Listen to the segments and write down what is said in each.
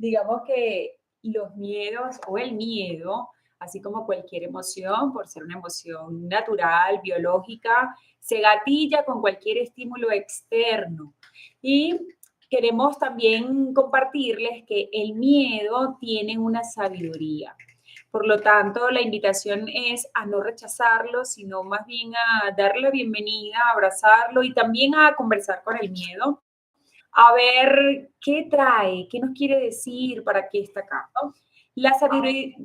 digamos que los miedos o el miedo, así como cualquier emoción, por ser una emoción natural, biológica, se gatilla con cualquier estímulo externo. Y queremos también compartirles que el miedo tiene una sabiduría. Por lo tanto, la invitación es a no rechazarlo, sino más bien a darle la bienvenida, a abrazarlo y también a conversar con el miedo, a ver qué trae, qué nos quiere decir, para qué está acá, ¿no? La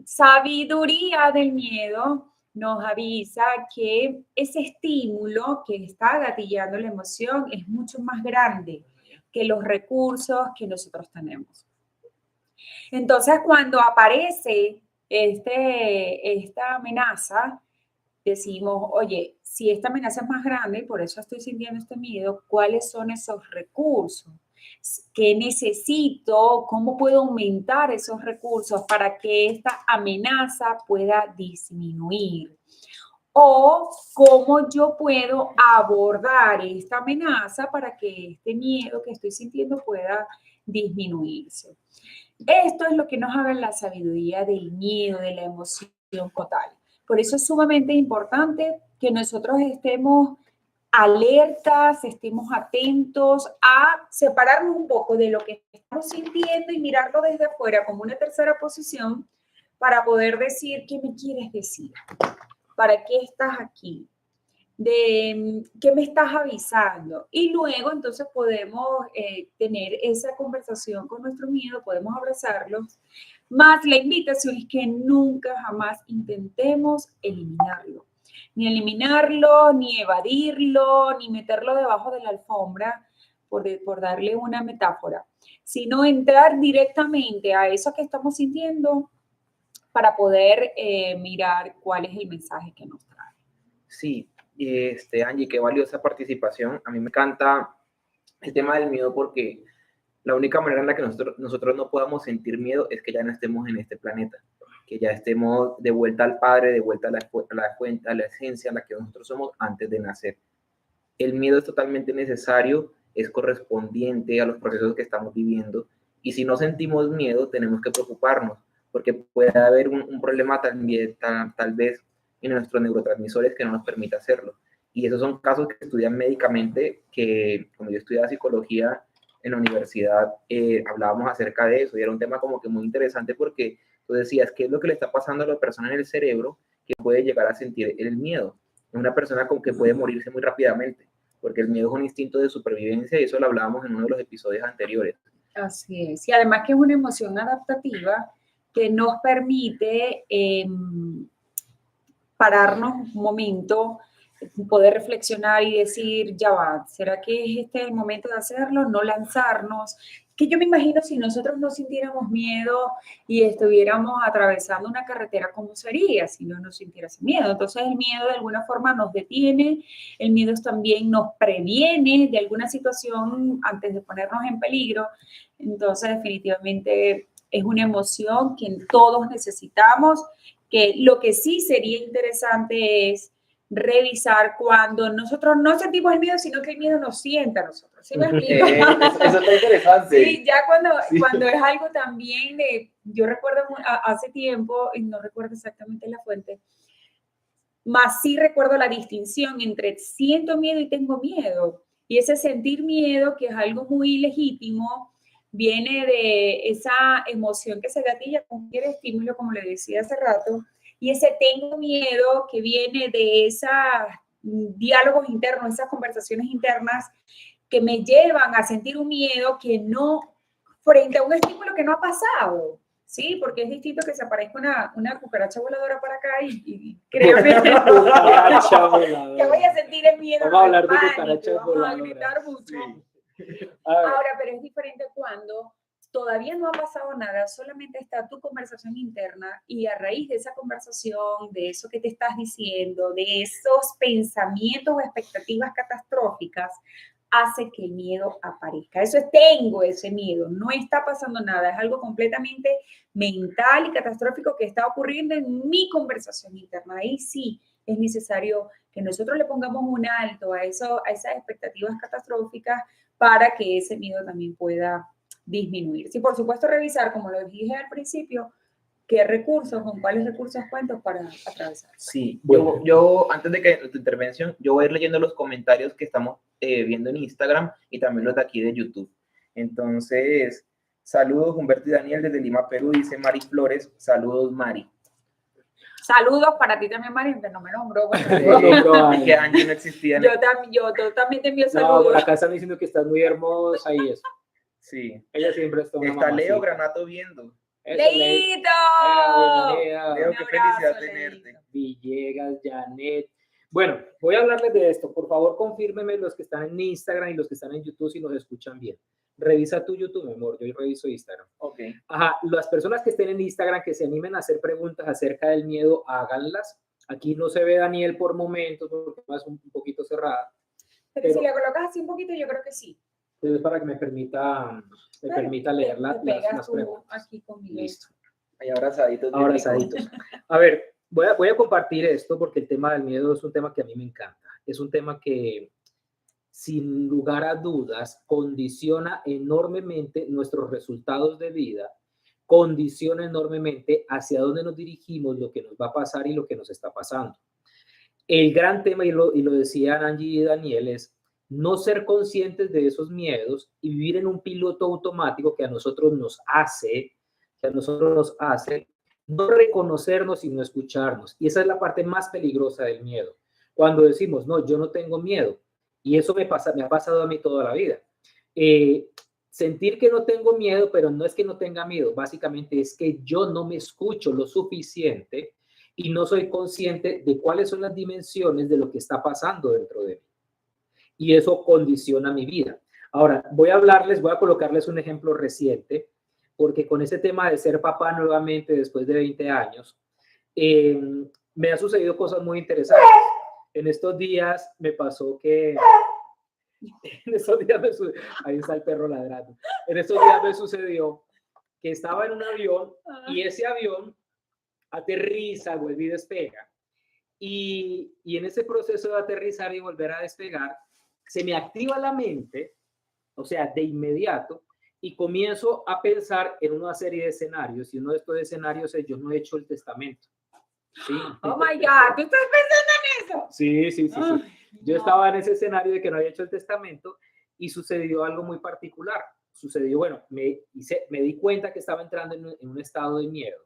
sabiduría del miedo nos avisa que ese estímulo que está gatillando la emoción es mucho más grande que los recursos que nosotros tenemos. Entonces, cuando aparece esta amenaza, decimos, oye, si esta amenaza es más grande y por eso estoy sintiendo este miedo, ¿cuáles son esos recursos? ¿Qué necesito? ¿Cómo puedo aumentar esos recursos para que esta amenaza pueda disminuir? O cómo yo puedo abordar esta amenaza para que este miedo que estoy sintiendo pueda disminuirse. Esto es lo que nos habla la sabiduría del miedo, de la emoción total. Por eso es sumamente importante que nosotros estemos alertas, estemos atentos a separarnos un poco de lo que estamos sintiendo y mirarlo desde afuera como una tercera posición para poder decir qué me quieres decir, para qué estás aquí, de qué me estás avisando. Y luego entonces podemos tener esa conversación con nuestro miedo, podemos abrazarlos. Más la invitación es que nunca jamás intentemos eliminarlo. Ni eliminarlo, ni evadirlo, ni meterlo debajo de la alfombra, por darle una metáfora, sino entrar directamente a eso que estamos sintiendo para poder mirar cuál es el mensaje que nos trae. Sí, Angie, qué valiosa participación. A mí me encanta el tema del miedo porque la única manera en la que nosotros no podamos sentir miedo es que ya no estemos en este planeta, que ya estemos de vuelta al Padre, de vuelta a la fuente, a la esencia a la que nosotros somos antes de nacer. El miedo es totalmente necesario, es correspondiente a los procesos que estamos viviendo, y si no sentimos miedo tenemos que preocuparnos, porque puede haber un problema también, tal vez en nuestros neurotransmisores que no nos permita hacerlo. Y esos son casos que estudian médicamente, que cuando yo estudiaba psicología en la universidad hablábamos acerca de eso, y era un tema como que muy interesante porque tú decías, ¿qué es lo que le está pasando a la persona en el cerebro que puede llegar a sentir el miedo? Una persona con que puede morirse muy rápidamente, porque el miedo es un instinto de supervivencia y eso lo hablábamos en uno de los episodios anteriores. Así es, y además que es una emoción adaptativa que nos permite pararnos un momento, poder reflexionar y decir, ya va, ¿será que es este el momento de hacerlo? No lanzarnos. Que yo me imagino si nosotros no sintiéramos miedo y estuviéramos atravesando una carretera, ¿cómo sería si no nos sintiéramos miedo? Entonces el miedo de alguna forma nos detiene, el miedo también nos previene de alguna situación antes de ponernos en peligro. Entonces definitivamente es una emoción que todos necesitamos, que lo que sí sería interesante es revisar cuando nosotros no sentimos el miedo, sino que el miedo nos sienta a nosotros. ¿Sí me explico? Eso está interesante. Sí, ya cuando es algo también de, yo recuerdo hace tiempo, y no recuerdo exactamente la fuente, más sí recuerdo la distinción entre siento miedo y tengo miedo. Y ese sentir miedo, que es algo muy legítimo, viene de esa emoción que se gatilla con cualquier estímulo, como le decía hace rato, y ese tengo miedo que viene de esos diálogos internos, esas conversaciones internas que me llevan a sentir un miedo que no, frente a un estímulo que no ha pasado. Sí, porque es distinto que se aparezca una cucaracha voladora para acá y créeme que voy a sentir el miedo. Vamos a hablar de cucarachas voladoras. Vamos a voladoras. gritar mucho. Sí. Ahora, pero es diferente cuando todavía no ha pasado nada, solamente está tu conversación interna y a raíz de esa conversación, de eso que te estás diciendo, de esos pensamientos o expectativas catastróficas, hace que el miedo aparezca. Eso es, tengo ese miedo, no está pasando nada, es algo completamente mental y catastrófico que está ocurriendo en mi conversación interna. Ahí sí es necesario que nosotros le pongamos un alto a esas expectativas catastróficas para que ese miedo también pueda disminuir. Sí, por supuesto, revisar, como lo dije al principio, qué recursos, con cuáles recursos cuento para atravesar. Sí, Bueno. yo antes de que tu intervención, yo voy a ir leyendo los comentarios que estamos viendo en Instagram y también los de aquí de YouTube. Entonces, saludos Humberto y Daniel desde Lima, Perú, dice Mari Flores, saludos Mari. Saludos para ti también, María, que no me nombró. Que Angie no existía. Yo también te envío No, saludos. por acá están diciendo que estás muy hermosa y eso. Sí. Ella siempre está una Está mamacita. Leo Granato viendo. Eso, ¡Leito! Leo, Un qué abrazo, felicidad tenerte. Leito. Villegas, Janet. Bueno, voy a hablarles de esto. Por favor, confírmeme los que están en Instagram y los que están en YouTube si nos escuchan bien. Revisa tu YouTube, mi amor. Yo reviso Instagram. Ok. Ajá, las personas que estén en Instagram que se animen a hacer preguntas acerca del miedo, háganlas. Aquí no se ve Daniel por momentos porque es un poquito cerrada. Pero si le colocas así un poquito, yo creo que sí. Entonces, para que me permita leer las preguntas. Aquí conmigo. Listo. Ahí abrazaditos. Abrazaditos. A ver, voy a compartir esto porque el tema del miedo es un tema que a mí me encanta. Es un tema que, sin lugar a dudas, condiciona enormemente nuestros resultados de vida, condiciona enormemente hacia dónde nos dirigimos, lo que nos va a pasar y lo que nos está pasando. El gran tema, y lo decían Angie y Daniel, es no ser conscientes de esos miedos y vivir en un piloto automático que a nosotros nos hace no reconocernos y no escucharnos. Y esa es la parte más peligrosa del miedo. Cuando decimos, no, yo no tengo miedo. Y eso me ha pasado a mí toda la vida. Sentir que no tengo miedo, pero no es que no tenga miedo. Básicamente es que yo no me escucho lo suficiente y no soy consciente de cuáles son las dimensiones de lo que está pasando dentro de mí. Y eso condiciona mi vida. Ahora, voy a colocarles un ejemplo reciente, porque con ese tema de ser papá nuevamente después de 20 años, me han sucedido cosas muy interesantes. En estos días me pasó que... ahí está el perro ladrando. En estos días me sucedió que estaba en un avión y ese avión aterriza, vuelve y despega. Y en ese proceso de aterrizar y volver a despegar, se me activa la mente, o sea, de inmediato, y comienzo a pensar en una serie de escenarios. Y uno de estos escenarios es: yo no he hecho el testamento. ¿Sí? Oh my God, ¿tú estás pensando en eso? Sí. Yo estaba en ese escenario de que no había hecho el testamento y sucedió algo muy particular. Sucedió, bueno, me di cuenta que estaba entrando en un estado de miedo,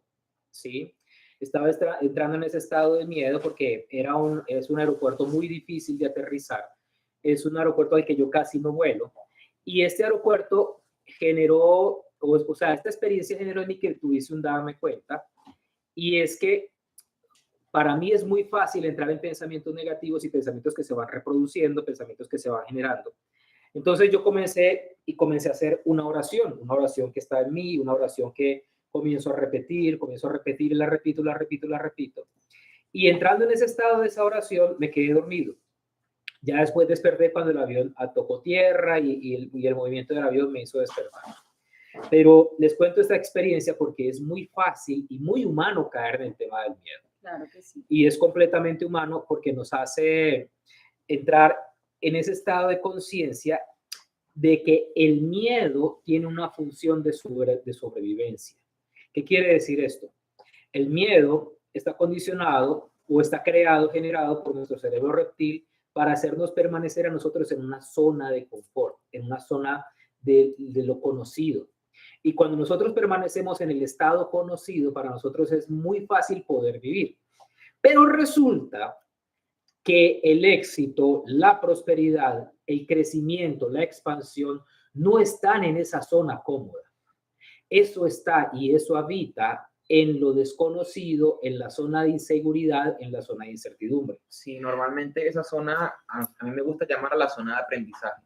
¿sí? Estaba entrando en ese estado de miedo porque es un aeropuerto muy difícil de aterrizar. Es un aeropuerto al que yo casi no vuelo. Y este aeropuerto generó, o sea, esta experiencia generó en mí que tuviese un darme cuenta. Y es que para mí es muy fácil entrar en pensamientos negativos y pensamientos que se van reproduciendo, pensamientos que se van generando. Entonces yo comencé a hacer una oración que está en mí, una oración que comienzo a repetir, y la repito. Y entrando en ese estado de esa oración, me quedé dormido. Ya después desperté cuando el avión tocó tierra y el movimiento del avión me hizo despertar. Pero les cuento esta experiencia porque es muy fácil y muy humano caer en el tema del miedo. Claro que sí. Y es completamente humano porque nos hace entrar en ese estado de conciencia de que el miedo tiene una función de sobrevivencia. ¿Qué quiere decir esto? El miedo está condicionado o está generado por nuestro cerebro reptil para hacernos permanecer a nosotros en una zona de confort, en una zona de lo conocido. Y cuando nosotros permanecemos en el estado conocido, para nosotros es muy fácil poder vivir. Pero resulta que el éxito, la prosperidad, el crecimiento, la expansión no están en esa zona cómoda. Eso está y eso habita en lo desconocido, en la zona de inseguridad, en la zona de incertidumbre. Sí, normalmente esa zona, a mí me gusta llamar a la zona de aprendizaje,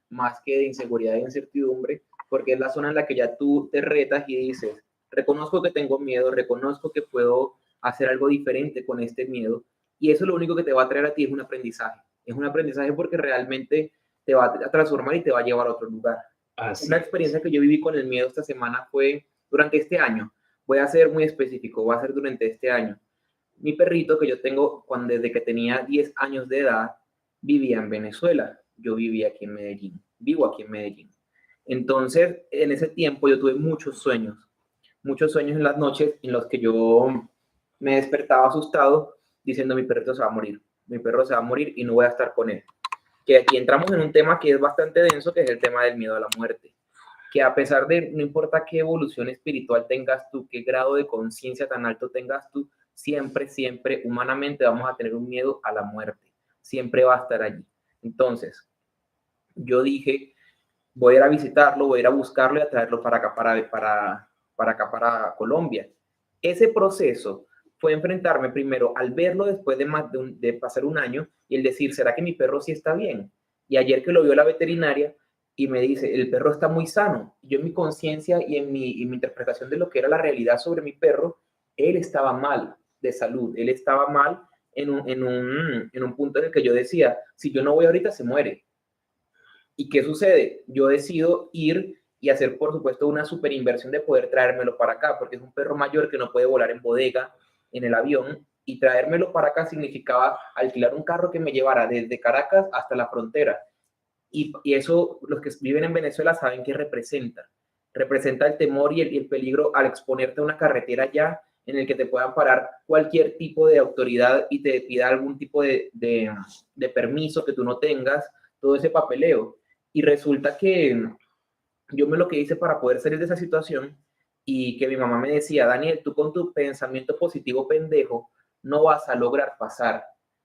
más que de inseguridad e incertidumbre, porque es la zona en la que ya tú te retas y dices, reconozco que tengo miedo, reconozco que puedo hacer algo diferente con este miedo, y eso lo único que te va a traer a ti es un aprendizaje. Es un aprendizaje porque realmente te va a transformar y te va a llevar a otro lugar. Una experiencia que yo viví con el miedo esta semana fue durante este año. Voy a ser muy específico, va a ser durante este año. Mi perrito que yo tengo desde que tenía 10 años de edad vivía en Venezuela. Yo vivía aquí en Medellín, vivo aquí en Medellín. Entonces, en ese tiempo yo tuve muchos sueños en las noches en los que yo me despertaba asustado diciendo mi perrito se va a morir, mi perro se va a morir y no voy a estar con él. Que aquí entramos en un tema que es bastante denso, que es el tema del miedo a la muerte. Que a pesar de, no importa qué evolución espiritual tengas tú, qué grado de conciencia tan alto tengas tú, siempre, siempre, humanamente vamos a tener un miedo a la muerte. Siempre va a estar allí. Entonces, yo dije, voy a ir a visitarlo, voy a ir a buscarlo y a traerlo para acá, para Colombia. Ese proceso fue enfrentarme primero al verlo después de pasar un año y el decir, ¿será que mi perro sí está bien? Y ayer que lo vio la veterinaria y me dice, el perro está muy sano. Yo en mi conciencia y en mi interpretación de lo que era la realidad sobre mi perro, él estaba mal de salud, él estaba mal en un punto en el que yo decía, si yo no voy ahorita se muere. ¿Y qué sucede? Yo decido ir y hacer, por supuesto, una super inversión de poder traérmelo para acá, porque es un perro mayor que no puede volar en bodega, en el avión, y traérmelo para acá significaba alquilar un carro que me llevara desde Caracas hasta la frontera. Y eso, los que viven en Venezuela saben qué representa. Representa el temor y el peligro al exponerte a una carretera ya en el que te puedan parar cualquier tipo de autoridad y te pida algún tipo de permiso que tú no tengas, todo ese papeleo. Y resulta que yo me lo que hice para poder salir de esa situación y que mi mamá me decía, Daniel, tú con tu pensamiento positivo pendejo no vas a lograr pasar,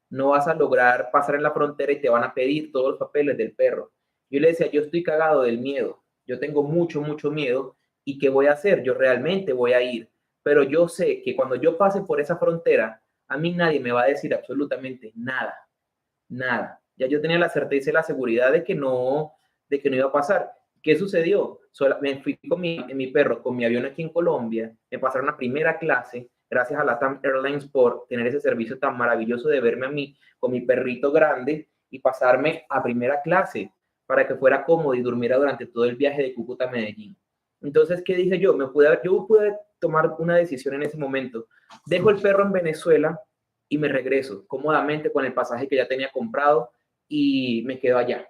no vas a lograr pasar en la frontera y te van a pedir todos los papeles del perro. Yo le decía, yo estoy cagado del miedo, yo tengo mucho, mucho miedo y ¿qué voy a hacer? Yo realmente voy a ir, pero yo sé que cuando yo pase por esa frontera, a mí nadie me va a decir absolutamente nada, nada. Ya yo tenía la certeza y la seguridad de que no iba a pasar. ¿Qué sucedió? Me fui con mi perro, con mi avión aquí en Colombia, me pasaron a primera clase, gracias a LATAM Airlines por tener ese servicio tan maravilloso de verme a mí con mi perrito grande y pasarme a primera clase para que fuera cómodo y durmiera durante todo el viaje de Cúcuta a Medellín. Entonces, ¿qué dije yo? Yo pude tomar una decisión en ese momento. Dejo el perro en Venezuela y me regreso cómodamente con el pasaje que ya tenía comprado y me quedo allá.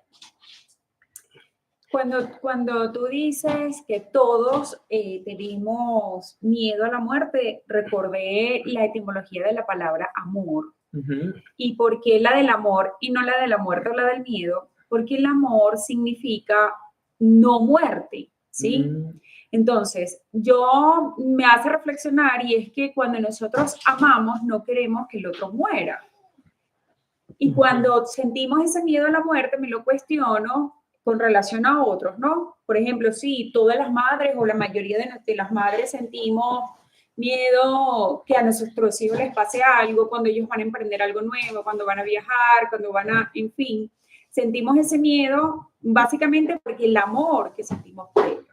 Cuando tú dices que todos tenemos miedo a la muerte, recordé la etimología de la palabra amor. Uh-huh. ¿Y por qué la del amor y no la de la muerte o la del miedo? Porque el amor significa no muerte, ¿sí? Uh-huh. Entonces, yo me hace reflexionar y es que cuando nosotros amamos no queremos que el otro muera. Y cuando sentimos ese miedo a la muerte, me lo cuestiono con relación a otros, ¿no? Por ejemplo, sí, todas las madres o la mayoría de las madres sentimos miedo que a nuestros hijos les pase algo cuando ellos van a emprender algo nuevo, cuando van a viajar, cuando van a, en fin, sentimos ese miedo básicamente porque el amor que sentimos por ellos.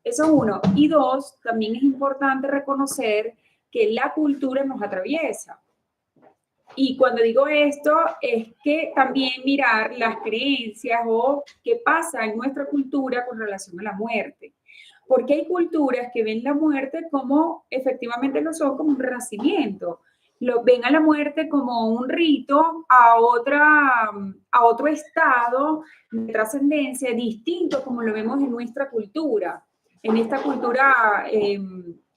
Eso es uno. Y dos, también es importante reconocer que la cultura nos atraviesa. Y cuando digo esto, es que también mirar las creencias o qué pasa en nuestra cultura con relación a la muerte. Porque hay culturas que ven la muerte como, efectivamente lo son, como un renacimiento. Ven a la muerte como un rito a otro estado de trascendencia distinto como lo vemos en nuestra cultura, en esta cultura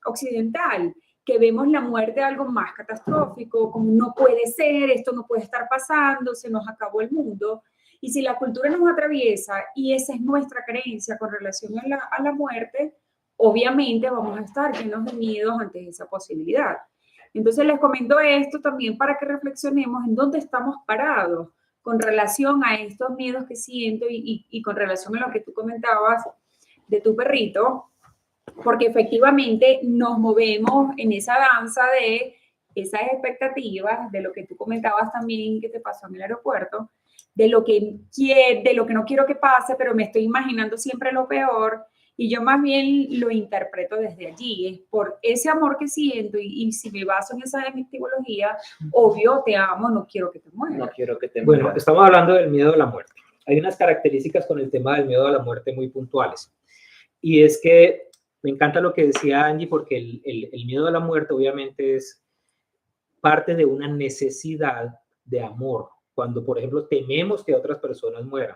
occidental, que vemos la muerte algo más catastrófico, como no puede ser, esto no puede estar pasando, se nos acabó el mundo. Y si la cultura nos atraviesa y esa es nuestra creencia con relación a la muerte, obviamente vamos a estar llenos de miedos ante esa posibilidad. Entonces les comento esto también para que reflexionemos en dónde estamos parados con relación a estos miedos que siento y con relación a lo que tú comentabas de tu perrito, porque efectivamente nos movemos en esa danza de esas expectativas, de lo que tú comentabas también que te pasó en el aeropuerto, de lo que no quiero que pase, pero me estoy imaginando siempre lo peor, y yo más bien lo interpreto desde allí, es por ese amor que siento, y si me baso en esa etimología, obvio, te amo, no quiero que te mueras. No quiero que te mueras. Bueno, estamos hablando del miedo a la muerte. Hay unas características con el tema del miedo a la muerte muy puntuales, y es que me encanta lo que decía Angie, porque el miedo a la muerte obviamente es parte de una necesidad de amor. Cuando, por ejemplo, tememos que otras personas mueran.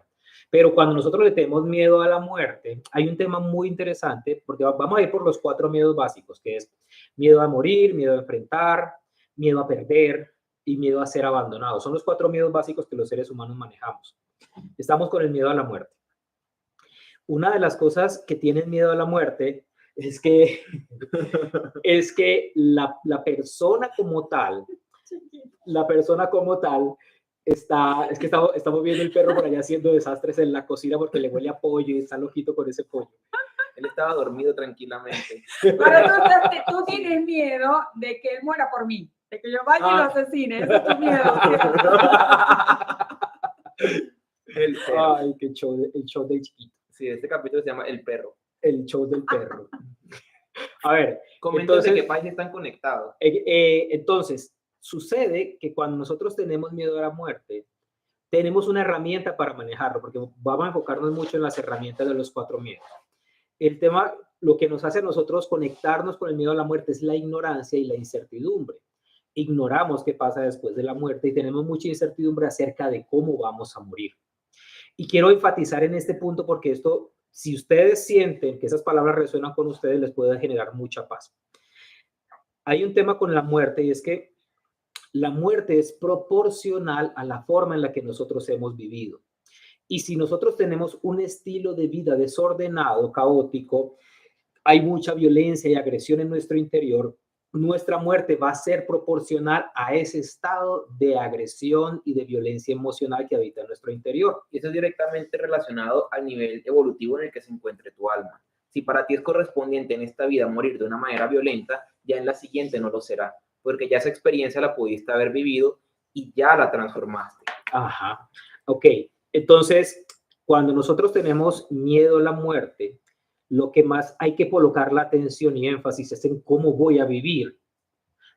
Pero cuando nosotros le tenemos miedo a la muerte, hay un tema muy interesante, porque vamos a ir por los 4 miedos básicos, que es miedo a morir, miedo a enfrentar, miedo a perder y miedo a ser abandonado. Son los 4 miedos básicos que los seres humanos manejamos. Estamos con el miedo a la muerte. Una de las cosas que tienen miedo a la muerte es que, la persona como tal, es que estamos viendo el perro por allá haciendo desastres en la cocina porque le huele a pollo y está loquito con ese pollo. Él estaba dormido tranquilamente. Ahora tú tienes miedo de que él muera por mí, de que yo vaya y lo asesine. Ese es tu miedo. El perro. Ay, qué show, el show del chiquito. Sí, este capítulo se llama El perro. El show del perro. A ver, Coméntanos de qué países están conectados. Entonces, sucede que cuando nosotros tenemos miedo a la muerte, tenemos una herramienta para manejarlo, porque vamos a enfocarnos mucho en las herramientas de los 4 miedos. El tema, lo que nos hace a nosotros conectarnos con el miedo a la muerte es la ignorancia y la incertidumbre. Ignoramos qué pasa después de la muerte y tenemos mucha incertidumbre acerca de cómo vamos a morir. Y quiero enfatizar en este punto porque esto, si ustedes sienten que esas palabras resuenan con ustedes, les puede generar mucha paz. Hay un tema con la muerte y es que la muerte es proporcional a la forma en la que nosotros hemos vivido. Y si nosotros tenemos un estilo de vida desordenado, caótico, hay mucha violencia y agresión en nuestro interior, nuestra muerte va a ser proporcional a ese estado de agresión y de violencia emocional que habita en nuestro interior. Y eso es directamente relacionado al nivel evolutivo en el que se encuentre tu alma. Si para ti es correspondiente en esta vida morir de una manera violenta, ya en la siguiente no lo será, porque ya esa experiencia la pudiste haber vivido y ya la transformaste. Ajá, ok. Entonces, cuando nosotros tenemos miedo a la muerte, lo que más hay que colocar la atención y énfasis es en cómo voy a vivir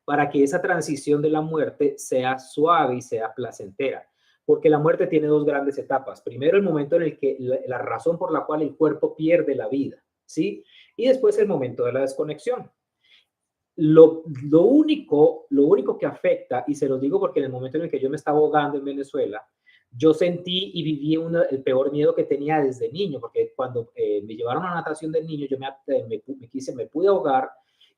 para que esa transición de la muerte sea suave y sea placentera. Porque la muerte tiene 2 grandes etapas. Primero, el momento en el que la razón por la cual el cuerpo pierde la vida, ¿sí? Y después el momento de la desconexión. Lo único que afecta, y se los digo porque en el momento en el que yo me estaba ahogando en Venezuela, yo sentí y viví el peor miedo que tenía desde niño, porque cuando me llevaron a natación de niño, yo me pude ahogar,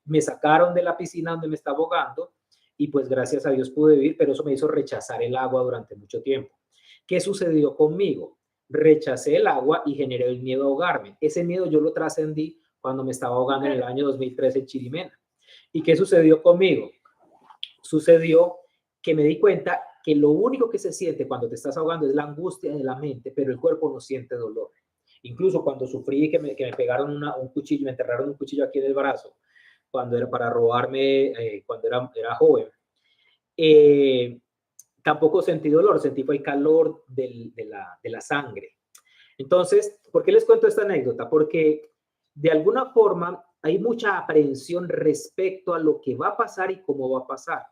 me sacaron de la piscina donde me estaba ahogando y pues gracias a Dios pude vivir, pero eso me hizo rechazar el agua durante mucho tiempo. ¿Qué sucedió conmigo? Rechacé el agua y generé el miedo a ahogarme. Ese miedo yo lo trascendí cuando me estaba ahogando en el año 2013 en Chirimena. ¿Y qué sucedió conmigo? Sucedió que me di cuenta que lo único que se siente cuando te estás ahogando es la angustia de la mente, pero el cuerpo no siente dolor. Incluso cuando sufrí que me pegaron un cuchillo, me enterraron un cuchillo aquí en el brazo, cuando era para robarme, cuando era joven, tampoco sentí dolor, sentí fue el calor de la sangre. Entonces, ¿por qué les cuento esta anécdota? Porque de alguna forma hay mucha aprehensión respecto a lo que va a pasar y cómo va a pasar.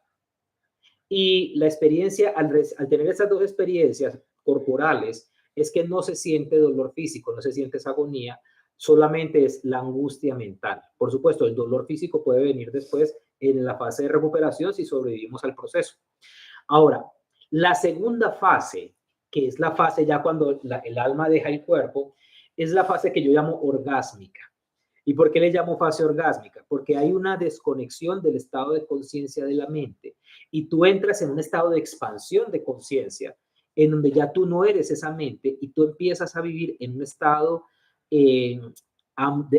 Y la experiencia, al tener esas 2 experiencias corporales, es que no se siente dolor físico, no se siente esa agonía, solamente es la angustia mental. Por supuesto, el dolor físico puede venir después en la fase de recuperación si sobrevivimos al proceso. Ahora, la segunda fase, que es la fase ya cuando el alma deja el cuerpo, es la fase que yo llamo orgásmica. ¿Y por qué le llamo fase orgásmica? Porque hay una desconexión del estado de conciencia de la mente y tú entras en un estado de expansión de conciencia en donde ya tú no eres esa mente y tú empiezas a vivir en un estado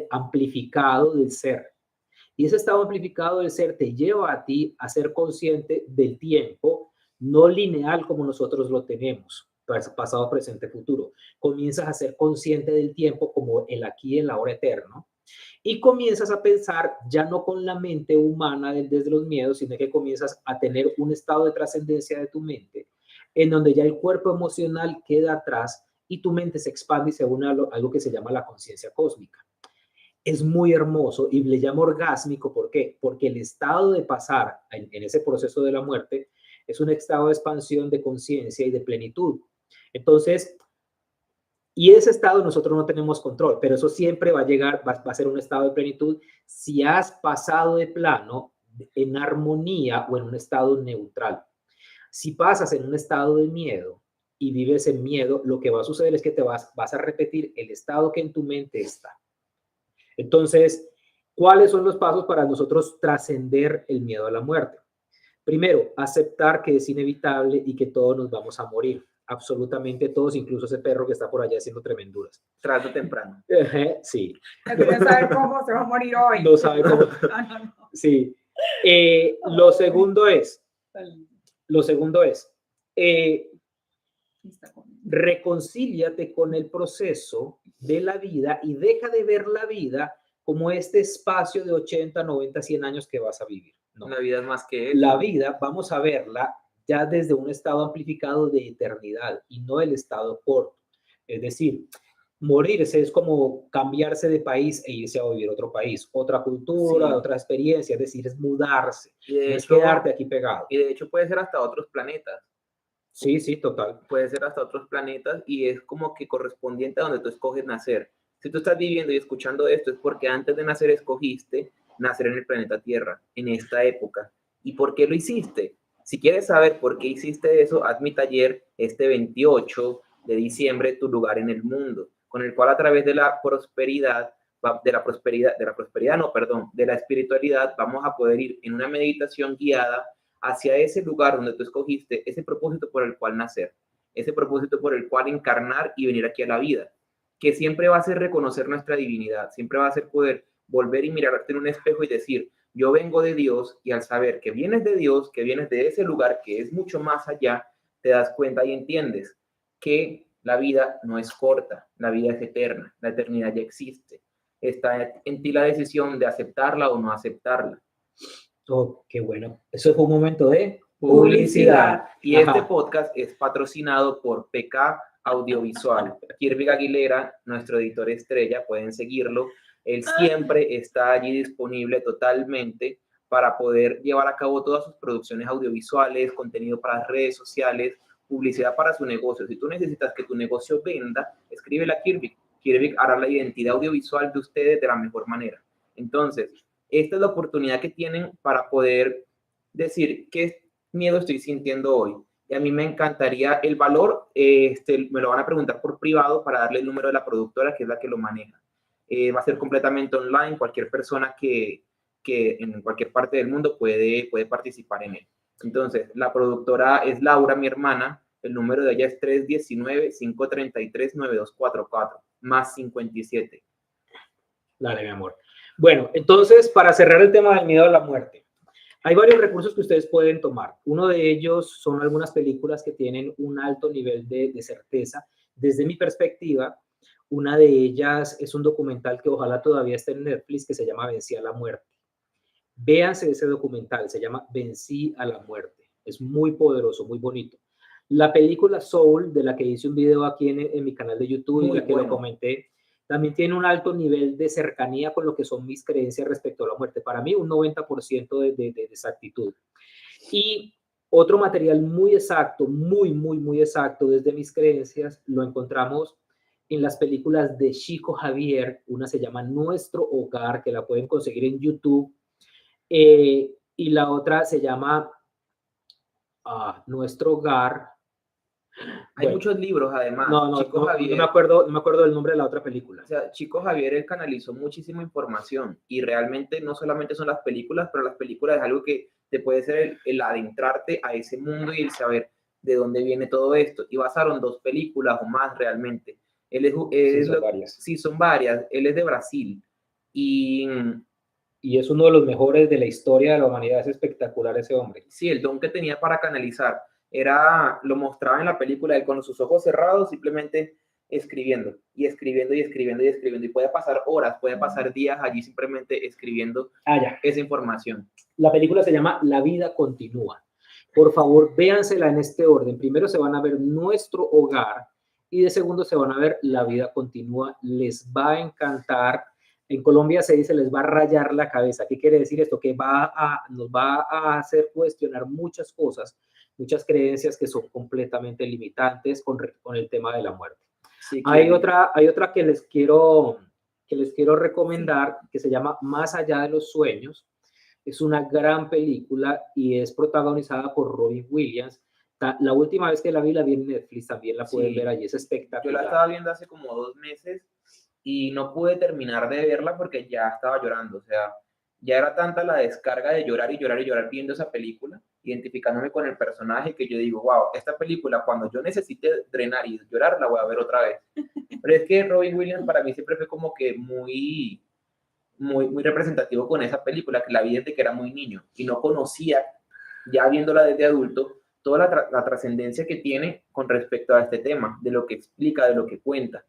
amplificado del ser. Y ese estado amplificado del ser te lleva a ti a ser consciente del tiempo, no lineal como nosotros lo tenemos, pasado, presente, futuro. Comienzas a ser consciente del tiempo como el aquí y el ahora eterno. Y comienzas a pensar ya no con la mente humana desde los miedos, sino que comienzas a tener un estado de trascendencia de tu mente, en donde ya el cuerpo emocional queda atrás y tu mente se expande y se une a algo que se llama la conciencia cósmica. Es muy hermoso y le llamo orgásmico. ¿Por qué? Porque el estado de pasar en ese proceso de la muerte es un estado de expansión de conciencia y de plenitud. Entonces, y ese estado nosotros no tenemos control, pero eso siempre va a llegar, va a ser un estado de plenitud si has pasado de plano en armonía o en un estado neutral. Si pasas en un estado de miedo, y vives en miedo, lo que va a suceder es que vas a repetir el estado que en tu mente está. Entonces, ¿cuáles son los pasos para nosotros trascender el miedo a la muerte? Primero, aceptar que es inevitable y que todos nos vamos a morir. Absolutamente todos, incluso ese perro que está por allá haciendo tremenduras. Trato temprano. Sí. No quieren saber cómo se va a morir hoy. No sabe cómo. No. Sí. Lo segundo es, reconcíliate con el proceso de la vida y deja de ver la vida como este espacio de 80, 90, 100 años que vas a vivir. No. La vida es más que eso. La vida vamos a verla ya desde un estado amplificado de eternidad y no el estado corto. Es decir, morirse es como cambiarse de país e irse a vivir a otro país, otra cultura, Sí. otra experiencia, es decir, es mudarse, Y de no es hecho, quedarte aquí pegado. Y de hecho puede ser hasta otros planetas. Sí, sí, total. Puede ser hasta otros planetas y es como que correspondiente a donde tú escoges nacer. Si tú estás viviendo y escuchando esto es porque antes de nacer escogiste nacer en el planeta Tierra, en esta época. ¿Y por qué lo hiciste? Si quieres saber por qué hiciste eso, haz mi taller este 28 de diciembre, Tu lugar en el mundo, con el cual a través de la prosperidad, de la espiritualidad, vamos a poder ir en una meditación guiada hacia ese lugar donde tú escogiste ese propósito por el cual nacer, ese propósito por el cual encarnar y venir aquí a la vida, que siempre va a ser reconocer nuestra divinidad, siempre va a ser poder volver y mirarte en un espejo y decir, yo vengo de Dios, y al saber que vienes de Dios, que vienes de ese lugar que es mucho más allá, te das cuenta y entiendes que la vida no es corta, la vida es eterna, la eternidad ya existe. Está en ti la decisión de aceptarla o no aceptarla. Oh, qué bueno. Eso fue un momento de Publicidad. Y este podcast es patrocinado por PK Audiovisual. Kirby Aguilera, nuestro editor estrella, pueden seguirlo. Él siempre está allí disponible totalmente para poder llevar a cabo todas sus producciones audiovisuales, contenido para las redes sociales, publicidad para su negocio. Si tú necesitas que tu negocio venda, escríbele a Kirby. Kirby hará la identidad audiovisual de ustedes de la mejor manera. Entonces, esta es la oportunidad que tienen para poder decir qué miedo estoy sintiendo hoy. Y a mí me encantaría el valor, me lo van a preguntar por privado para darle el número de la productora, que es la que lo maneja. Va a ser completamente online, cualquier persona que en cualquier parte del mundo puede participar en él. Entonces, la productora es Laura, mi hermana, el número de ella es 319-533-9244, más 57. Dale, mi amor. Bueno, entonces, para cerrar el tema del miedo a la muerte, hay varios recursos que ustedes pueden tomar. Uno de ellos son algunas películas que tienen un alto nivel de certeza. Desde mi perspectiva, una de ellas es un documental que ojalá todavía esté en Netflix, que se llama Vencí a la muerte. Véanse ese documental, se llama Vencí a la muerte. Es muy poderoso, muy bonito. La película Soul, de la que hice un video aquí en mi canal de YouTube y la que lo comenté, también tiene un alto nivel de cercanía con lo que son mis creencias respecto a la muerte. Para mí, un 90% de exactitud. Y otro material muy exacto, muy exacto desde mis creencias, lo encontramos en las películas de Chico Javier. Una se llama Nuestro Hogar, que la pueden conseguir en YouTube. Y la otra se llama Nuestro Hogar. Hay muchos libros, además. No me acuerdo del nombre de la otra película. O sea, Chico Javier, él canalizó muchísima información y realmente no solamente son las películas, pero las películas es algo que te puede ser el adentrarte a ese mundo y el saber de dónde viene todo esto. Y basaron 2 películas o más realmente. Sí, son varias. Él es de Brasil y es uno de los mejores de la historia de la humanidad. Es espectacular ese hombre. Sí, el don que tenía para canalizar. Lo mostraba en la película, él con sus ojos cerrados, simplemente escribiendo y puede pasar horas, puede pasar días allí simplemente escribiendo esa información. La película se llama La vida continúa. Por favor, véansela en este orden. Primero se van a ver Nuestro Hogar y de segundo se van a ver La vida continúa. Les va a encantar. En Colombia se dice les va a rayar la cabeza. ¿Qué quiere decir esto? Que nos va a hacer cuestionar muchas cosas, muchas creencias que son completamente limitantes con el tema de la muerte. Sí, hay otra que les quiero recomendar, que se llama Más allá de los sueños. Es una gran película y es protagonizada por Robin Williams. La última vez que la vi en Netflix, también la pueden Sí. ver allí, es Yo espectacular. la estaba viendo hace como 2 meses y no pude terminar de verla porque ya estaba llorando. O sea, ya era tanta la descarga de llorar y llorar y llorar viendo esa película, identificándome con el personaje, que yo digo, wow, esta película cuando yo necesite drenar y llorar la voy a ver otra vez. Pero es que Robin Williams para mí siempre fue como que muy representativo con esa película, que la vi desde que era muy niño y no conocía, ya viéndola desde adulto, toda la trascendencia que tiene con respecto a este tema, de lo que explica, de lo que cuenta.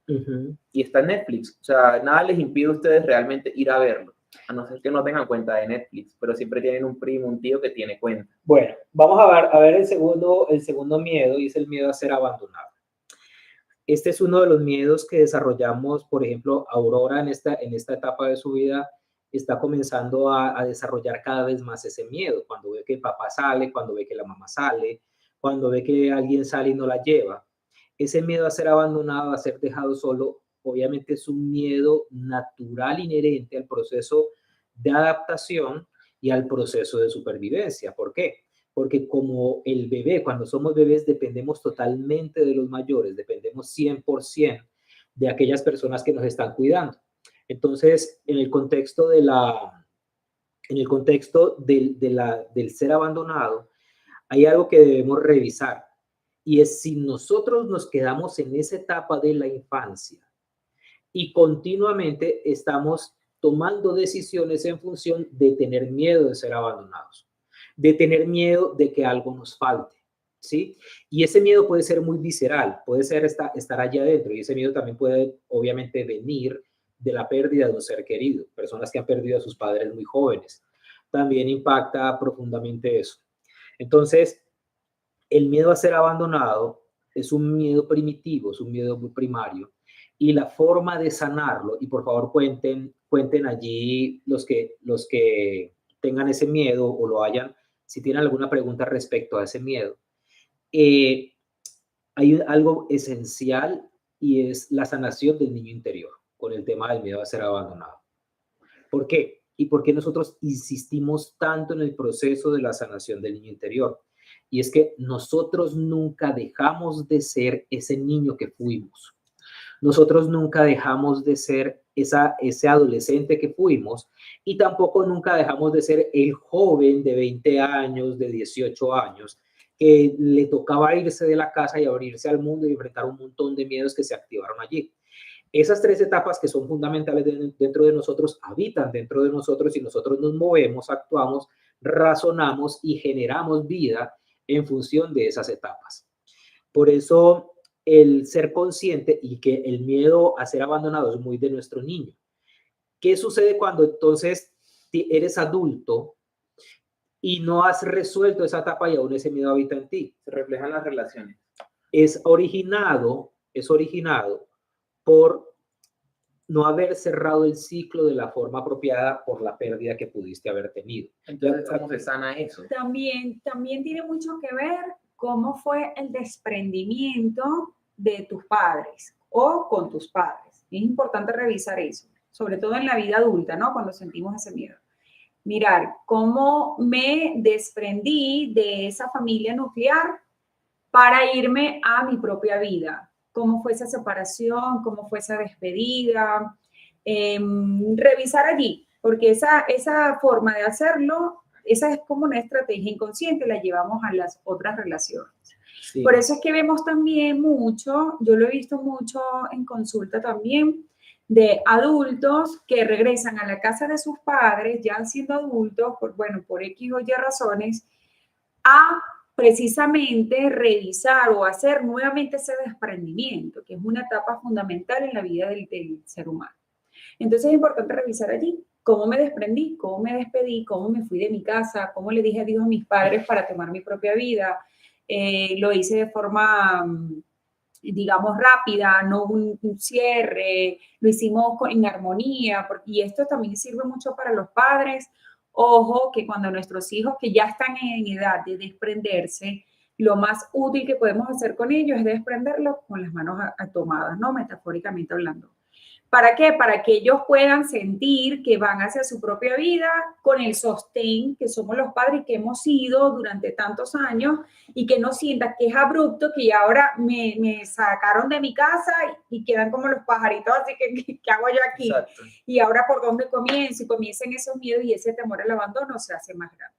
Y está en Netflix, o sea, nada les impide a ustedes realmente ir a verlo, a no ser que no tengan cuenta de Netflix, pero siempre tienen un primo, un tío que tiene cuenta. Bueno, vamos a ver el segundo miedo, y es el miedo a ser abandonado. Este es uno de los miedos que desarrollamos, por ejemplo, Aurora en esta etapa de su vida está comenzando a desarrollar cada vez más ese miedo, cuando ve que el papá sale, cuando ve que la mamá sale, cuando ve que alguien sale y no la lleva. Ese miedo a ser abandonado, a ser dejado solo, obviamente es un miedo natural inherente al proceso de adaptación y al proceso de supervivencia. ¿Por qué? Porque como el bebé, cuando somos bebés, dependemos totalmente de los mayores, dependemos 100% de aquellas personas que nos están cuidando. Entonces, en el contexto del ser abandonado, hay algo que debemos revisar, y es si nosotros nos quedamos en esa etapa de la infancia y continuamente estamos tomando decisiones en función de tener miedo de ser abandonados, de tener miedo de que algo nos falte, ¿sí? Y ese miedo puede ser muy visceral, puede ser estar allá adentro, y ese miedo también puede obviamente venir de la pérdida de un ser querido, personas que han perdido a sus padres muy jóvenes. También impacta profundamente eso. Entonces, el miedo a ser abandonado es un miedo primitivo, es un miedo muy primario, y la forma de sanarlo, y por favor cuenten allí los que tengan ese miedo o lo hayan, si tienen alguna pregunta respecto a ese miedo. Hay algo esencial, y es la sanación del niño interior con el tema del miedo a ser abandonado. ¿Por qué? ¿Y por qué nosotros insistimos tanto en el proceso de la sanación del niño interior? Y es que nosotros nunca dejamos de ser ese niño que fuimos. Nosotros nunca dejamos de ser ese adolescente que fuimos, y tampoco nunca dejamos de ser el joven de 20 años, de 18 años, que le tocaba irse de la casa y abrirse al mundo y enfrentar un montón de miedos que se activaron allí. Esas 3 etapas que son fundamentales dentro de nosotros, habitan dentro de nosotros, y nosotros nos movemos, actuamos, razonamos y generamos vida en función de esas etapas. Por eso el ser consciente y que el miedo a ser abandonado es muy de nuestro niño. ¿Qué sucede cuando entonces eres adulto y no has resuelto esa etapa y aún ese miedo habita en ti? Se reflejan las relaciones. Es originado por no haber cerrado el ciclo de la forma apropiada por la pérdida que pudiste haber tenido. Entonces, ¿cómo se sana eso? También tiene mucho que ver cómo fue el desprendimiento de tus padres o con tus padres. Es importante revisar eso, sobre todo en la vida adulta, ¿no? Cuando sentimos ese miedo. Mirar cómo me desprendí de esa familia nuclear para irme a mi propia vida. Cómo fue esa separación, cómo fue esa despedida. Revisar allí, porque esa forma de hacerlo, esa es como una estrategia inconsciente, la llevamos a las otras relaciones. Sí. Por eso es que vemos también mucho, yo lo he visto mucho en consulta también, de adultos que regresan a la casa de sus padres, ya siendo adultos, por X o Y razones, a precisamente revisar o hacer nuevamente ese desprendimiento, que es una etapa fundamental en la vida del ser humano. Entonces es importante revisar allí cómo me desprendí, cómo me despedí, cómo me fui de mi casa, cómo le dije adiós a mis padres para tomar mi propia vida. Lo hice de forma, digamos, rápida, no un cierre, lo hicimos en armonía, y esto también sirve mucho para los padres. Ojo, que cuando nuestros hijos que ya están en edad de desprenderse, lo más útil que podemos hacer con ellos es desprenderlos con las manos tomadas, ¿no? Metafóricamente hablando. ¿Para qué? Para que ellos puedan sentir que van hacia su propia vida con el sostén que somos los padres que hemos sido durante tantos años y que no sientan que es abrupto, que ya ahora me sacaron de mi casa y quedan como los pajaritos, así que ¿qué hago yo aquí? Exacto. Y ahora ¿por dónde comienzo? Y comiencen esos miedos y ese temor al abandono se hace más grande.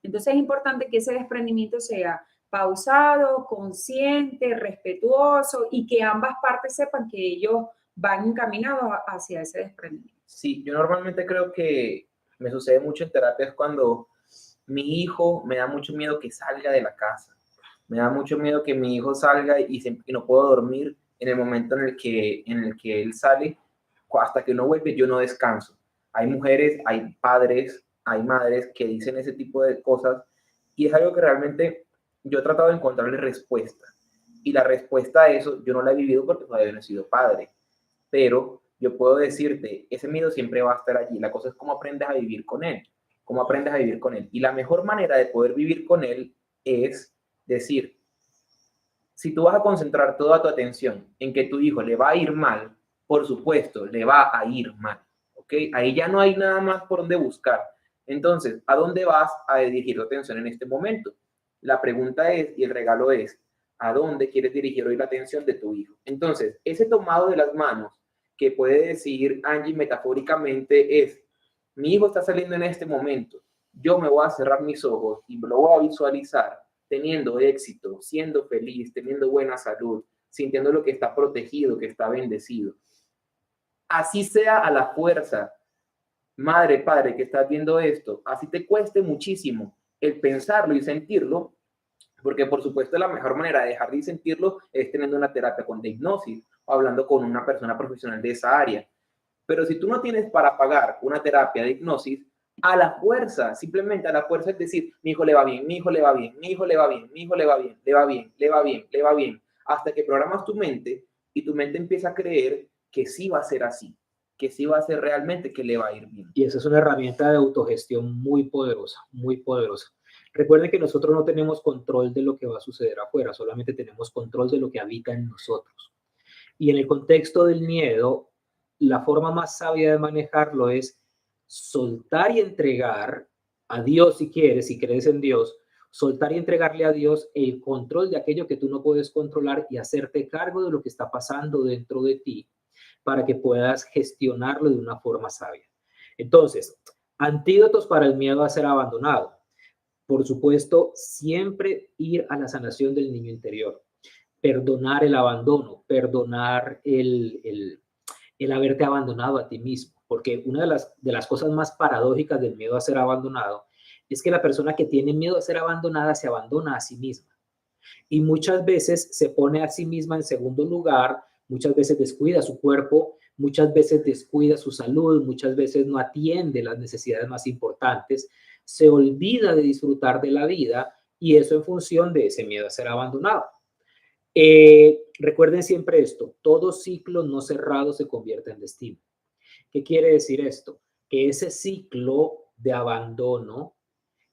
Entonces es importante que ese desprendimiento sea pausado, consciente, respetuoso y que ambas partes sepan que ellos van encaminados hacia ese desprendimiento. Sí, yo normalmente creo que me sucede mucho en terapias cuando mi hijo me da mucho miedo que salga de la casa. Me da mucho miedo que mi hijo salga y no puedo dormir en el momento en el que él sale. Hasta que no vuelve, yo no descanso. Hay mujeres, hay padres, hay madres que dicen ese tipo de cosas y es algo que realmente yo he tratado de encontrarle respuesta. Y la respuesta a eso yo no la he vivido porque todavía no he sido padre. Pero yo puedo decirte, ese miedo siempre va a estar allí. La cosa es cómo aprendes a vivir con él. Cómo aprendes a vivir con él. Y la mejor manera de poder vivir con él es decir, si tú vas a concentrar toda tu atención en que tu hijo le va a ir mal, por supuesto, le va a ir mal. ¿Ok? Ahí ya no hay nada más por donde buscar. Entonces, ¿a dónde vas a dirigir tu atención en este momento? La pregunta es, y el regalo es, ¿a dónde quieres dirigir hoy la atención de tu hijo? Entonces, ese tomado de las manos que puede decir Angie metafóricamente es, mi hijo está saliendo en este momento, yo me voy a cerrar mis ojos y lo voy a visualizar teniendo éxito, siendo feliz, teniendo buena salud, sintiendo lo que está protegido, que está bendecido. Así sea a la fuerza, madre, padre, que estás viendo esto, así te cueste muchísimo el pensarlo y sentirlo, porque por supuesto la mejor manera de dejar de sentirlo es teniendo una terapia de hipnosis o hablando con una persona profesional de esa área. Pero si tú no tienes para pagar una terapia de hipnosis, a la fuerza, simplemente a la fuerza es decir, mi hijo le va bien, mi hijo le va bien, mi hijo le va bien, mi hijo le va bien, le va bien, le va bien, le va bien, hasta que programas tu mente y tu mente empieza a creer que sí va a ser así, que sí va a ser realmente que le va a ir bien. Y esa es una herramienta de autogestión muy poderosa, muy poderosa. Recuerden que nosotros no tenemos control de lo que va a suceder afuera, solamente tenemos control de lo que habita en nosotros. Y en el contexto del miedo, la forma más sabia de manejarlo es soltar y entregar a Dios si quieres, si crees en Dios, soltar y entregarle a Dios el control de aquello que tú no puedes controlar y hacerte cargo de lo que está pasando dentro de ti para que puedas gestionarlo de una forma sabia. Entonces, antídotos para el miedo a ser abandonado. Por supuesto, siempre ir a la sanación del niño interior, perdonar el abandono, perdonar el haberte abandonado a ti mismo, porque una de las cosas más paradójicas del miedo a ser abandonado es que la persona que tiene miedo a ser abandonada se abandona a sí misma y muchas veces se pone a sí misma en segundo lugar, muchas veces descuida su cuerpo, muchas veces descuida su salud, muchas veces no atiende las necesidades más importantes, se olvida de disfrutar de la vida y eso en función de ese miedo a ser abandonado. Recuerden siempre esto, todo ciclo no cerrado se convierte en destino. ¿Qué quiere decir esto? Que ese ciclo de abandono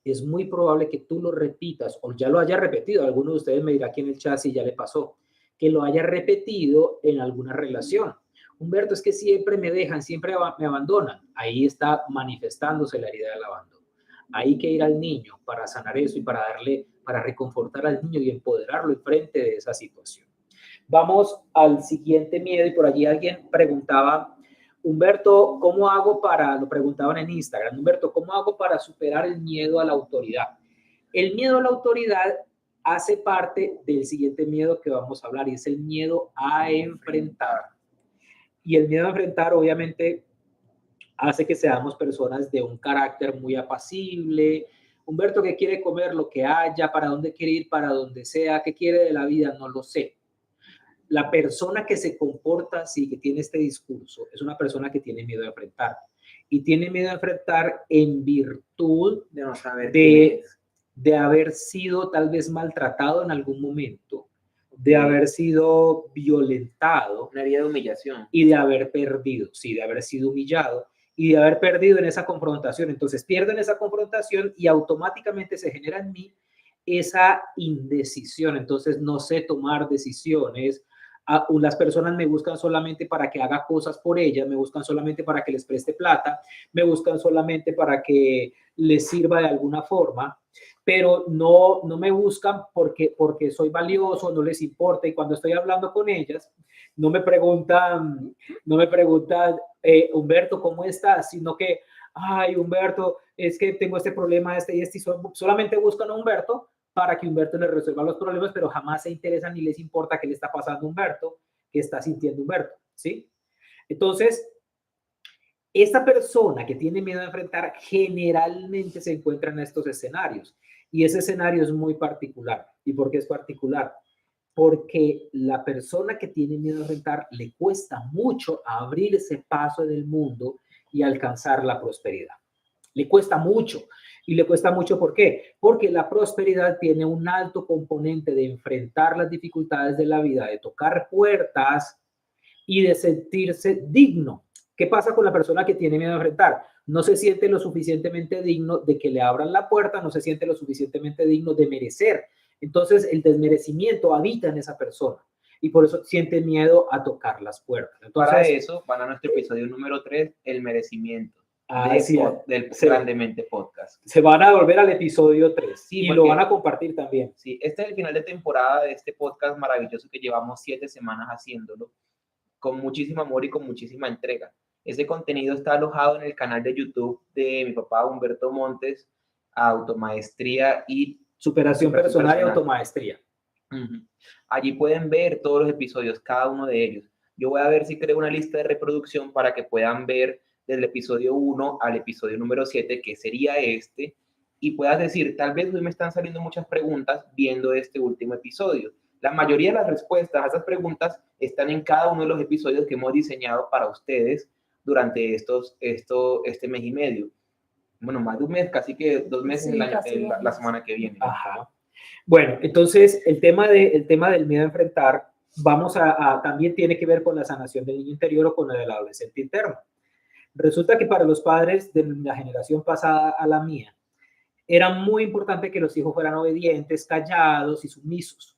es muy probable que tú lo repitas o ya lo hayas repetido. Alguno de ustedes me dirá aquí en el chat si ya le pasó, que lo haya repetido en alguna relación. Humberto, es que siempre me dejan, siempre me abandonan. Ahí está manifestándose la herida del abandono. Hay que ir al niño para sanar eso y para reconfortar al niño y empoderarlo en frente de esa situación. Vamos al siguiente miedo y por allí alguien preguntaba, Humberto, ¿cómo hago lo preguntaban en Instagram, Humberto, ¿cómo hago para superar el miedo a la autoridad? El miedo a la autoridad hace parte del siguiente miedo que vamos a hablar y es el miedo a enfrentar. Y el miedo a enfrentar obviamente hace que seamos personas de un carácter muy apacible. Humberto, ¿qué quiere comer? Lo que haya, para dónde quiere ir, para donde sea, ¿qué quiere de la vida? No lo sé. La persona que se comporta así, que tiene este discurso, es una persona que tiene miedo a enfrentar. Y tiene miedo a enfrentar en virtud De no saber de haber sido tal vez maltratado en algún momento, de haber sido violentado. Una herida de humillación. Y de haber perdido, sí, de haber sido humillado y de haber perdido en esa confrontación. Entonces pierden esa confrontación y automáticamente se genera en mí esa indecisión. Entonces no sé tomar decisiones, Las personas me buscan solamente para que haga cosas por ellas, me buscan solamente para que les preste plata, me buscan solamente para que les sirva de alguna forma, pero no me buscan porque soy valioso, no les importa. Y cuando estoy hablando con ellas, no me preguntan, Humberto, ¿cómo estás? Sino que, ay, Humberto, es que tengo este problema, y solamente buscan a Humberto para que Humberto les resuelva los problemas, pero jamás se interesan ni les importa qué le está pasando a Humberto, qué está sintiendo Humberto, ¿sí? Entonces, esta persona que tiene miedo a enfrentar generalmente se encuentra en estos escenarios, y ese escenario es muy particular. ¿Y por qué es particular? Porque la persona que tiene miedo a enfrentar le cuesta mucho abrir ese paso en el mundo y alcanzar la prosperidad. Le cuesta mucho. Y le cuesta mucho, ¿por qué? Porque la prosperidad tiene un alto componente de enfrentar las dificultades de la vida, de tocar puertas y de sentirse digno. ¿Qué pasa con la persona que tiene miedo a enfrentar? No se siente lo suficientemente digno de que le abran la puerta, no se siente lo suficientemente digno de merecer. Entonces, el desmerecimiento habita en esa persona y por eso siente miedo a tocar las puertas. Entonces, para eso van a nuestro episodio número 3, el merecimiento. Del Grandemente Podcast. Se van a volver al episodio 3 sí, y lo van a compartir también. Sí, este es el final de temporada de este podcast maravilloso que llevamos 7 semanas haciéndolo, con muchísimo amor y con muchísima entrega. Ese contenido está alojado en el canal de YouTube de mi papá Humberto Montes, Automaestría y Superación Personal y Automaestría. Allí pueden ver todos los episodios, cada uno de ellos. Yo voy a ver si creo una lista de reproducción para que puedan ver desde el episodio 1 al episodio número 7, que sería este, y puedas decir, tal vez hoy me están saliendo muchas preguntas viendo este último episodio. La mayoría de las respuestas a esas preguntas están en cada uno de los episodios que hemos diseñado para ustedes durante este mes y medio. Bueno, más de un mes, casi que 2 meses, sí, la semana que viene. Ajá. Bueno, entonces el tema del miedo a enfrentar, también tiene que ver con la sanación del niño interior o con la del adolescente interno. Resulta que para los padres de la generación pasada a la mía, era muy importante que los hijos fueran obedientes, callados y sumisos.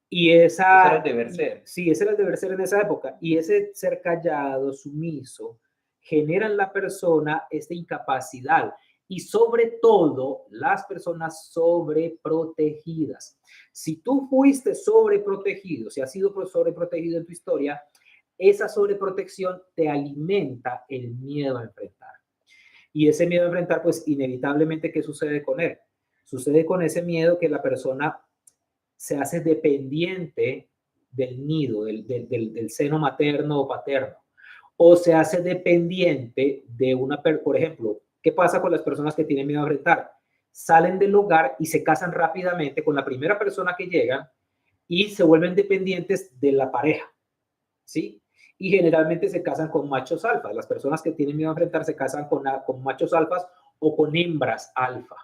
Y ese era el deber ser. Sí, ese era el deber ser en esa época. Y ese ser callado, sumiso, genera en la persona esta incapacidad. Y sobre todo, las personas sobreprotegidas. Si tú fuiste sobreprotegido, si has sido sobreprotegido en tu historia, esa sobreprotección te alimenta el miedo a enfrentar. Y ese miedo a enfrentar, pues inevitablemente, ¿qué sucede con él? Sucede con ese miedo que la persona se hace dependiente del nido, del seno materno o paterno, o se hace dependiente de por ejemplo, ¿qué pasa con las personas que tienen miedo a enfrentar? Salen del hogar y se casan rápidamente con la primera persona que llega y se vuelven dependientes de la pareja, ¿sí? Y generalmente se casan con machos alfa. Las personas que tienen miedo a enfrentar se casan con machos alfas o con hembras alfa,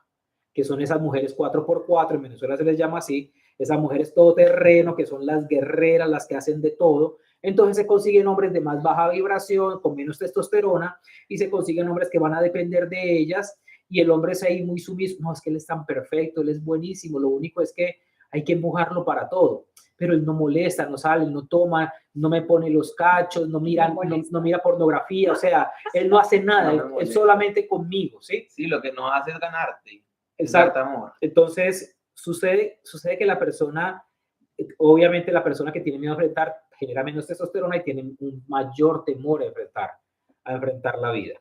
que son esas mujeres 4x4, en Venezuela se les llama así, esas mujeres todoterreno, que son las guerreras, las que hacen de todo. Entonces se consiguen hombres de más baja vibración, con menos testosterona, y se consiguen hombres que van a depender de ellas, y el hombre es ahí muy sumiso. No, es que él es tan perfecto, él es buenísimo, lo único es que hay que empujarlo para todo. Pero él no molesta, no sale, no toma, no me pone los cachos, no mira pornografía, o sea, él no hace nada, él solamente conmigo, ¿sí? Sí, lo que nos hace es ganarte. Exacto. Amor. Entonces, sucede que la persona, obviamente la persona que tiene miedo a enfrentar, genera menos testosterona y tiene un mayor temor a enfrentar la vida.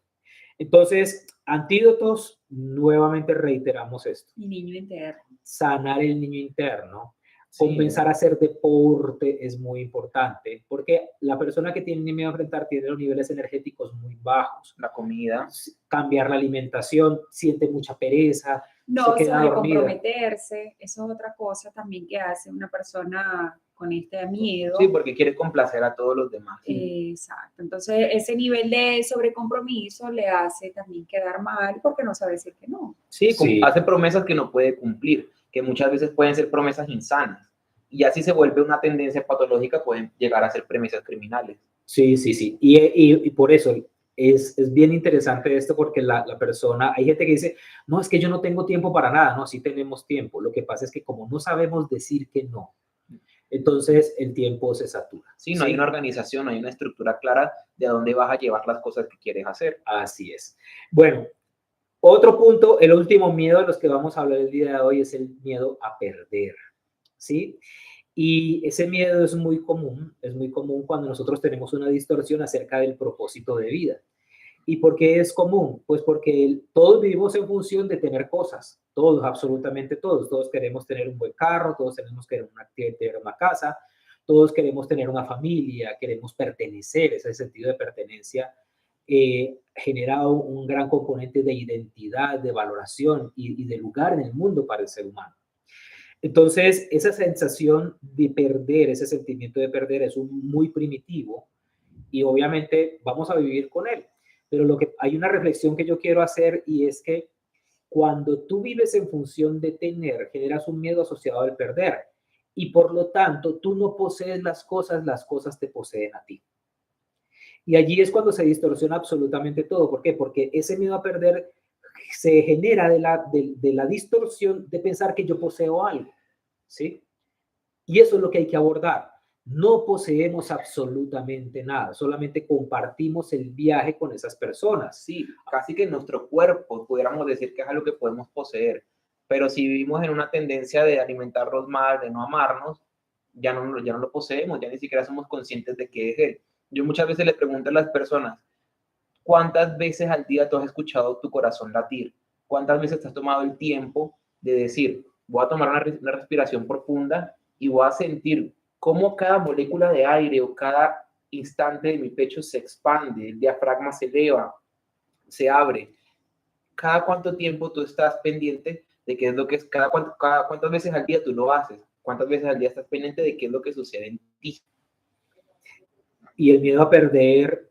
Entonces, antídotos, nuevamente reiteramos esto. El niño interno. Sanar el niño interno. Comenzar a hacer deporte es muy importante, porque la persona que tiene miedo a enfrentar tiene los niveles energéticos muy bajos. La comida. Cambiar la alimentación, siente mucha pereza. No sabe comprometerse, eso es otra cosa también que hace una persona con este miedo. Sí, porque quiere complacer a todos los demás. Exacto, entonces ese nivel de sobrecompromiso le hace también quedar mal porque no sabe decir que no. Sí, hace promesas que no puede cumplir, que muchas veces pueden ser promesas insanas. Y así se vuelve una tendencia patológica, pueden llegar a ser promesas criminales. Sí. Y por eso es bien interesante esto, porque la persona, hay gente que dice, no, es que yo no tengo tiempo para nada. No, sí tenemos tiempo. Lo que pasa es que como no sabemos decir que no, entonces el tiempo se satura. Sí, no hay una organización, no hay una estructura clara de a dónde vas a llevar las cosas que quieres hacer. Así es. Bueno, otro punto, el último miedo de los que vamos a hablar el día de hoy es el miedo a perder, ¿sí? Y ese miedo es muy común cuando nosotros tenemos una distorsión acerca del propósito de vida. ¿Y por qué es común? Pues porque todos vivimos en función de tener cosas, todos, absolutamente todos. Todos queremos tener un buen carro, todos tenemos que tener una casa, todos queremos tener una familia, queremos pertenecer, ese sentido de pertenencia genera un gran componente de identidad, de valoración y de lugar en el mundo para el ser humano. Entonces, esa sensación de perder, ese sentimiento de perder es muy primitivo y obviamente vamos a vivir con él. Pero hay una reflexión que yo quiero hacer y es que cuando tú vives en función de tener, generas un miedo asociado al perder y por lo tanto tú no posees las cosas te poseen a ti. Y allí es cuando se distorsiona absolutamente todo. ¿Por qué? Porque ese miedo a perder se genera de la distorsión de pensar que yo poseo algo, ¿sí? Y eso es lo que hay que abordar. No poseemos absolutamente nada, solamente compartimos el viaje con esas personas. Sí, casi que nuestro cuerpo, pudiéramos decir que es algo que podemos poseer, pero si vivimos en una tendencia de alimentarnos mal, de no amarnos, ya no lo poseemos, ya ni siquiera somos conscientes de qué es él. Yo muchas veces le pregunto a las personas, ¿cuántas veces al día tú has escuchado tu corazón latir? ¿Cuántas veces te has tomado el tiempo de decir, voy a tomar una respiración profunda y voy a sentir cómo cada molécula de aire o cada instante de mi pecho se expande, el diafragma se eleva, se abre? ¿Cada cuánto tiempo tú estás pendiente de qué es lo que es, cuántas veces al día tú lo haces? ¿Cuántas veces al día estás pendiente de qué es lo que sucede en ti? Y el miedo a perder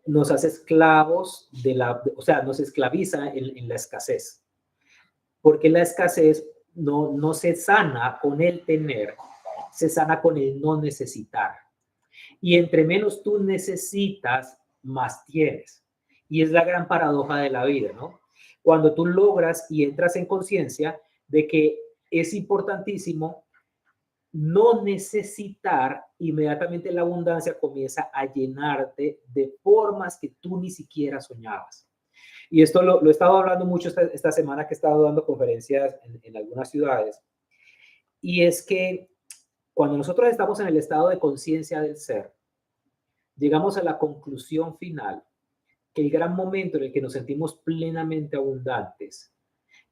nos hace esclavos nos esclaviza en la escasez. Porque la escasez no se sana con el tener, se sana con el no necesitar. Y entre menos tú necesitas, más tienes. Y es la gran paradoja de la vida, ¿no? Cuando tú logras y entras en conciencia de que es importantísimo no necesitar, inmediatamente la abundancia comienza a llenarte de formas que tú ni siquiera soñabas. Y esto lo he estado hablando mucho esta semana que he estado dando conferencias en algunas ciudades. Y es que cuando nosotros estamos en el estado de conciencia del ser, llegamos a la conclusión final que el gran momento en el que nos sentimos plenamente abundantes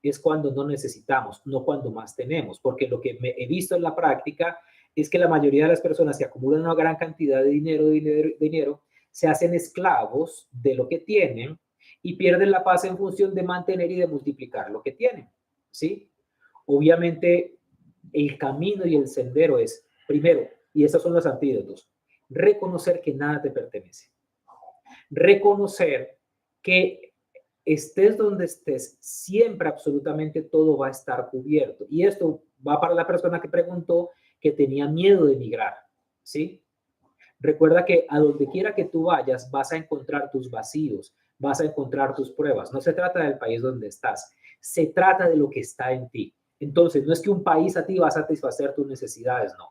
es cuando no necesitamos, no cuando más tenemos, porque lo que he visto en la práctica es que la mayoría de las personas que acumulan una gran cantidad de dinero, se hacen esclavos de lo que tienen y pierden la paz en función de mantener y de multiplicar lo que tienen, ¿sí? Obviamente, el camino y el sendero es, primero, y estos son los antídotos, reconocer que nada te pertenece. Reconocer que estés donde estés, siempre absolutamente todo va a estar cubierto. Y esto va para la persona que preguntó que tenía miedo de emigrar, ¿sí? Recuerda que a donde quiera que tú vayas, vas a encontrar tus vacíos, vas a encontrar tus pruebas. No se trata del país donde estás, se trata de lo que está en ti. Entonces, no es que un país a ti va a satisfacer tus necesidades, no.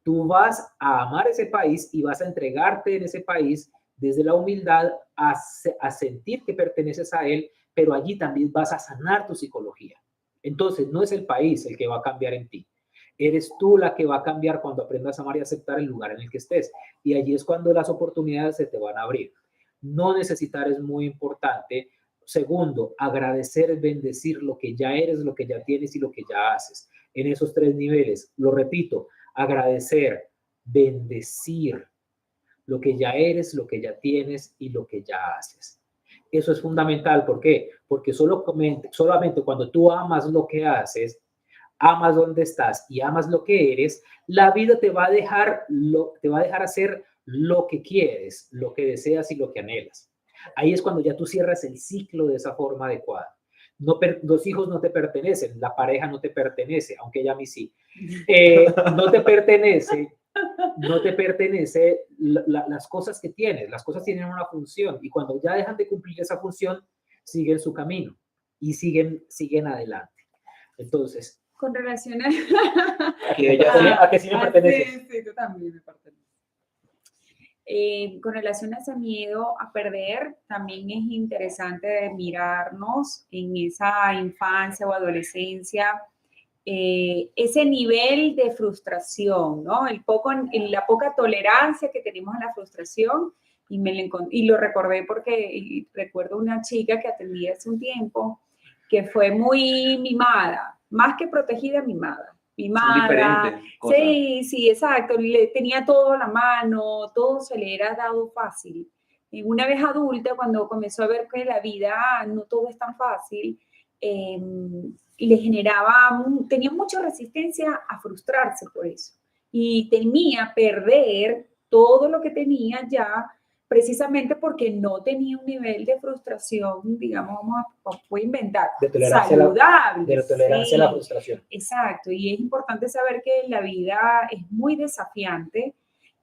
Tú vas a amar ese país y vas a entregarte en ese país desde la humildad a sentir que perteneces a él, pero allí también vas a sanar tu psicología. Entonces, no es el país el que va a cambiar en ti. Eres tú la que va a cambiar cuando aprendas a amar y aceptar el lugar en el que estés. Y allí es cuando las oportunidades se te van a abrir. No necesitar es muy importante. Segundo, agradecer, bendecir lo que ya eres, lo que ya tienes y lo que ya haces. En esos tres niveles, lo repito, agradecer, bendecir lo que ya eres, lo que ya tienes y lo que ya haces. Eso es fundamental. ¿Por qué? Porque solamente cuando tú amas lo que haces, amas donde estás y amas lo que eres, la vida te va a dejar hacer lo que quieres, lo que deseas y lo que anhelas. Ahí es cuando ya tú cierras el ciclo de esa forma adecuada. Los hijos no te pertenecen, la pareja no te pertenece, aunque ella a mí sí. No te pertenece las cosas que tienes. Las cosas tienen una función y cuando ya dejan de cumplir esa función, siguen su camino y siguen adelante. Entonces, Con relación a... Que ella ¿A qué sí me perteneces? Sí, tú también me perteneces. Con relación a ese miedo a perder, también es interesante mirarnos en esa infancia o adolescencia, ese nivel de frustración, ¿no? La poca tolerancia que tenemos a la frustración, y lo recordé porque recuerdo una chica que atendí hace un tiempo que fue muy mimada, más que protegida, mimada. Son diferentes cosas. Sí, sí, exacto. Le tenía todo a la mano, todo se le era dado fácil. Y una vez adulta, cuando comenzó a ver que la vida no todo es tan fácil, le tenía mucha resistencia a frustrarse por eso. Y temía perder todo lo que tenía ya, precisamente porque no tenía un nivel de frustración, digamos, voy a inventar, De tolerancia saludable. De la tolerancia a la frustración. Exacto, y es importante saber que la vida es muy desafiante,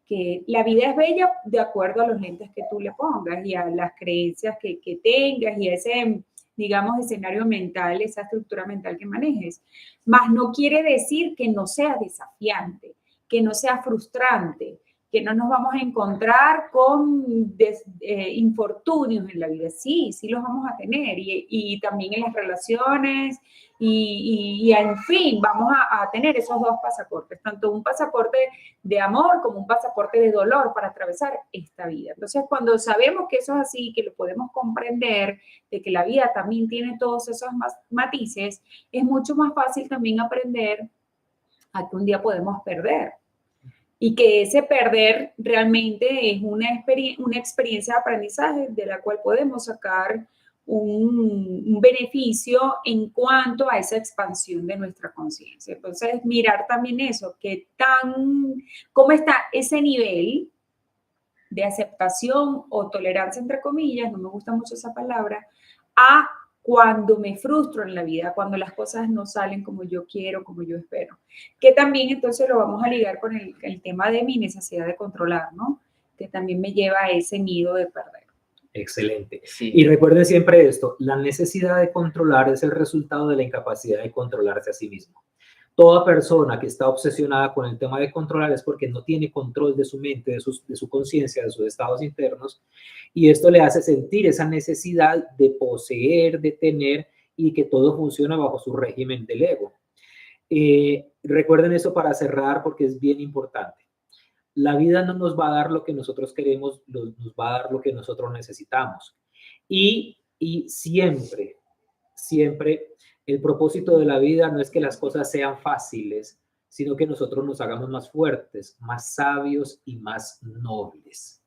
que la vida es bella de acuerdo a los lentes que tú le pongas y a las creencias que tengas y a ese, digamos, escenario mental, esa estructura mental que manejes. Mas no quiere decir que no sea desafiante, que no sea frustrante, que no nos vamos a encontrar con infortunios en la vida. Sí, sí los vamos a tener y también en las relaciones y en fin, vamos a tener esos dos pasaportes, tanto un pasaporte de amor como un pasaporte de dolor para atravesar esta vida. Entonces, cuando sabemos que eso es así, que lo podemos comprender, de que la vida también tiene todos esos matices, es mucho más fácil también aprender a que un día podemos perder. Y que ese perder realmente es una experiencia de aprendizaje de la cual podemos sacar un beneficio en cuanto a esa expansión de nuestra conciencia. Entonces, mirar también eso, cómo está ese nivel de aceptación o tolerancia, entre comillas, no me gusta mucho esa palabra, a cuando me frustro en la vida, cuando las cosas no salen como yo quiero, como yo espero. Que también entonces lo vamos a ligar con el tema de mi necesidad de controlar, ¿no? Que también me lleva a ese miedo de perder. Excelente. Sí. Y recuerden siempre esto, la necesidad de controlar es el resultado de la incapacidad de controlarse a sí mismo. Toda persona que está obsesionada con el tema de controlar es porque no tiene control de su mente, de su conciencia, de sus estados internos, y esto le hace sentir esa necesidad de poseer, de tener y que todo funcione bajo su régimen del ego. Recuerden eso para cerrar porque es bien importante. La vida no nos va a dar lo que nosotros queremos, nos va a dar lo que nosotros necesitamos. Y siempre, siempre el propósito de la vida no es que las cosas sean fáciles, sino que nosotros nos hagamos más fuertes, más sabios y más nobles.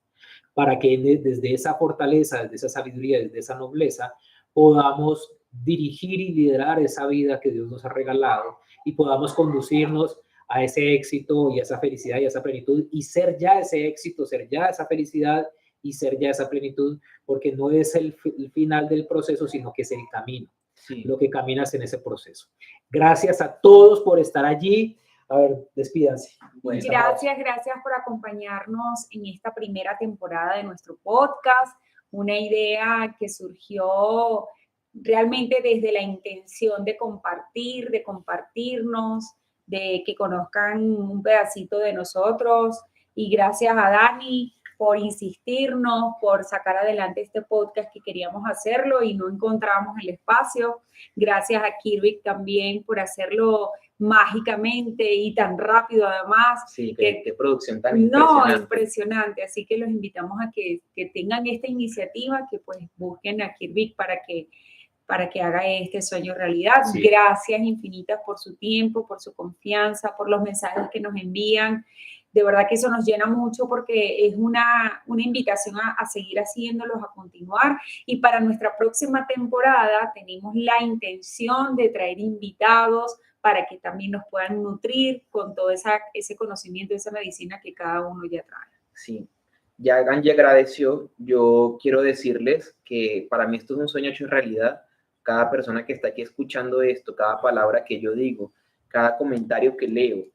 Para que desde esa fortaleza, desde esa sabiduría, desde esa nobleza, podamos dirigir y liderar esa vida que Dios nos ha regalado y podamos conducirnos a ese éxito y a esa felicidad y a esa plenitud y ser ya ese éxito, ser ya esa felicidad y ser ya esa plenitud, porque no es el final del proceso, sino que es el camino. Sí. Lo que caminas en ese proceso. Gracias a todos por estar allí. A ver, despídanse. Gracias por acompañarnos en esta primera temporada de nuestro podcast. Una idea que surgió realmente desde la intención de compartir, de compartirnos, de que conozcan un pedacito de nosotros. Y gracias a Dani por insistirnos, por sacar adelante este podcast que queríamos hacerlo y no encontramos el espacio. Gracias a Kirvik también por hacerlo mágicamente y tan rápido además. Sí, qué producción tan impresionante. Impresionante. Así que los invitamos a que tengan esta iniciativa, que pues busquen a Kirvik para que haga este sueño realidad. Sí. Gracias infinitas por su tiempo, por su confianza, por los mensajes que nos envían. De verdad que eso nos llena mucho porque es una invitación a seguir haciéndolos, a continuar. Y para nuestra próxima temporada tenemos la intención de traer invitados para que también nos puedan nutrir con todo ese conocimiento, esa medicina que cada uno ya trae. Sí, ya Angie agradeció. Yo quiero decirles que para mí esto es un sueño hecho realidad. Cada persona que está aquí escuchando esto, cada palabra que yo digo, cada comentario que leo,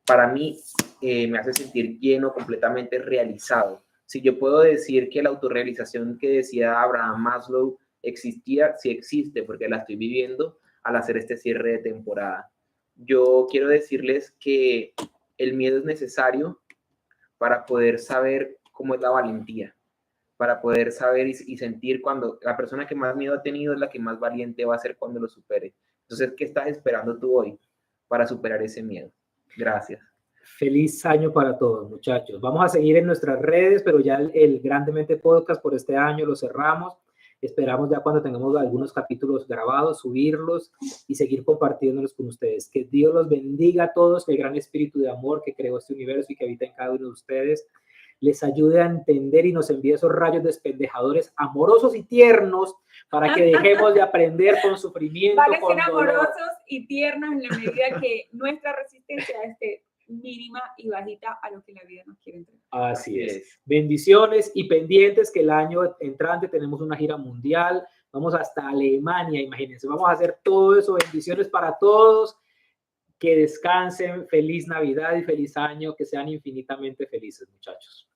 para mí me hace sentir lleno, completamente realizado. Si yo puedo decir que la autorrealización que decía Abraham Maslow existía, sí existe, porque la estoy viviendo al hacer este cierre de temporada. yo quiero decirles que el miedo es necesario para poder saber cómo es la valentía, para poder saber y sentir cuando la persona que más miedo ha tenido es la que más valiente va a ser cuando lo supere. Entonces, ¿qué estás esperando tú hoy para superar ese miedo? Gracias. Feliz año para todos, muchachos. Vamos a seguir en nuestras redes, pero ya el Grandemente Podcast por este año lo cerramos. Esperamos ya cuando tengamos algunos capítulos grabados, subirlos y seguir compartiéndolos con ustedes. Que Dios los bendiga a todos, que el gran espíritu de amor que creó este universo y que habita en cada uno de ustedes les ayude a entender y nos envíe esos rayos despendejadores amorosos y tiernos para que dejemos de aprender con sufrimiento. Van a ser amorosos y tiernos en la medida que nuestra resistencia esté mínima y bajita a lo que la vida nos quiere entregar. Así es. Bendiciones y pendientes que el año entrante tenemos una gira mundial. Vamos hasta Alemania, imagínense. Vamos a hacer todo eso. Bendiciones para todos. Que descansen. Feliz Navidad y feliz año. Que sean infinitamente felices, muchachos.